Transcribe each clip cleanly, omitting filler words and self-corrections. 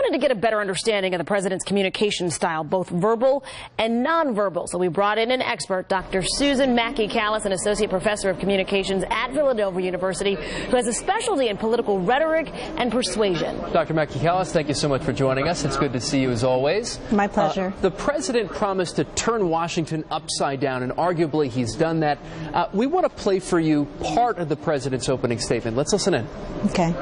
wanted to get a better understanding of the president's communication style, both verbal and nonverbal. So we brought in an expert, Dr. Susan Mackey-Kallis, an associate professor of communications at Villanova University, who has a specialty in political rhetoric and persuasion. Dr. Mackey-Kallis, thank you so much for joining us. It's good to see you as always. My pleasure. The president promised to turn Washington upside down, and arguably he's done that. We want to play for you part of the president's opening statement. Let's listen in. Okay.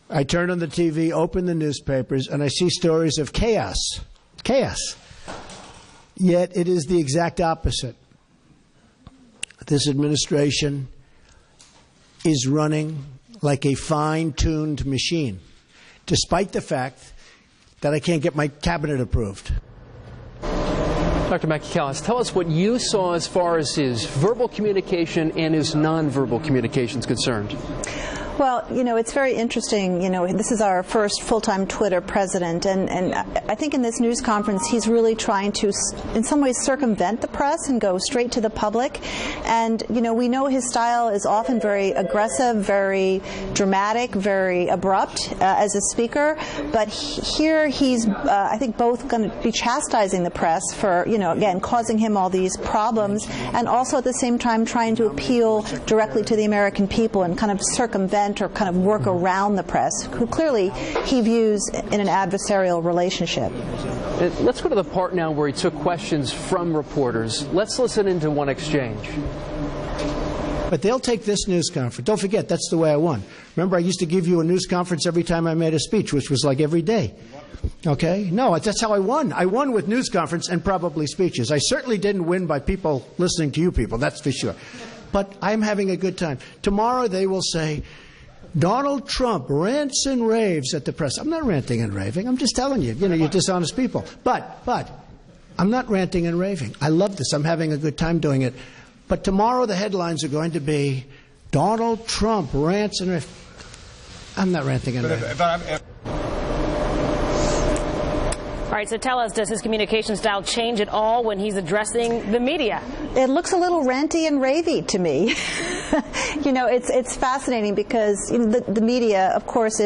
I turn on the TV, open the newspapers, and I see stories of chaos. Chaos. Yet it is the exact opposite. This administration is running like a fine-tuned machine, despite the fact that I can't get my cabinet approved. Dr. Mackey-Kallis, tell us what you saw as far as his verbal communication and his nonverbal communication is concerned. Well, you know, it's very interesting. You know, this is our first full-time Twitter president, and I think in this news conference he's really trying to, in some ways, circumvent the press and go straight to the public. And, you know, we know his style is often very aggressive, very dramatic, very abrupt as a speaker. But here he's, I think, both going to be chastising the press for, you know, again, causing him all these problems, and also at the same time trying to appeal directly to the American people and kind of circumvent or kind of work around the press, who clearly he views in an adversarial relationship. Let's go to the part now where he took questions from reporters. Let's listen into one exchange. But they'll take this news conference. Don't forget, that's the way I won. Remember, I used to give you a news conference every time I made a speech, which was like every day. Okay? No, that's how I won. I won with news conference and probably speeches. I certainly didn't win by people listening to you people, that's for sure. But I'm having a good time. Tomorrow they will say, Donald Trump rants and raves at the press. I'm not ranting and raving. I'm just telling you, you know, you're dishonest people. But I'm not ranting and raving. I love this. I'm having a good time doing it. But tomorrow the headlines are going to be Donald Trump rants and raves. I'm not ranting and raving. All right, so tell us, does his communication style change at all when he's addressing the media? It looks a little ranty and ravey to me. You know, it's fascinating because, you know, the media, of course,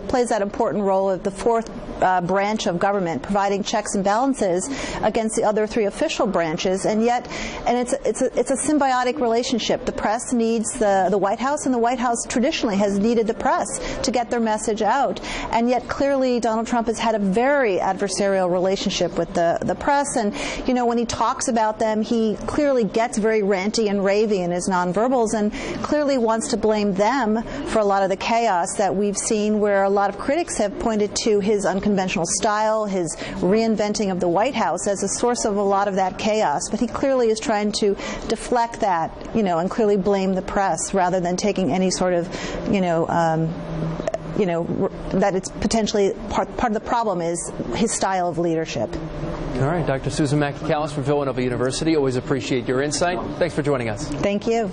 plays that important role of the fourth branch of government, providing checks and balances against the other three official branches, and it's a symbiotic relationship. The press needs the White House, and the White House traditionally has needed the press to get their message out. And yet, clearly, Donald Trump has had a very adversarial relationship with the press, and, you know, when he talks about them, he clearly gets very ranty and ravey in his nonverbals, and clearly wants to blame them for a lot of the chaos that we've seen, where a lot of critics have pointed to his unconventional style, his reinventing of the White House as a source of a lot of that chaos. But he clearly is trying to deflect that, you know, and clearly blame the press rather than taking any sort of, that it's potentially part of the problem is his style of leadership. All right, Dr. Susan Mackey-Kallis from Villanova University. Always appreciate your insight. Thanks for joining us. Thank you.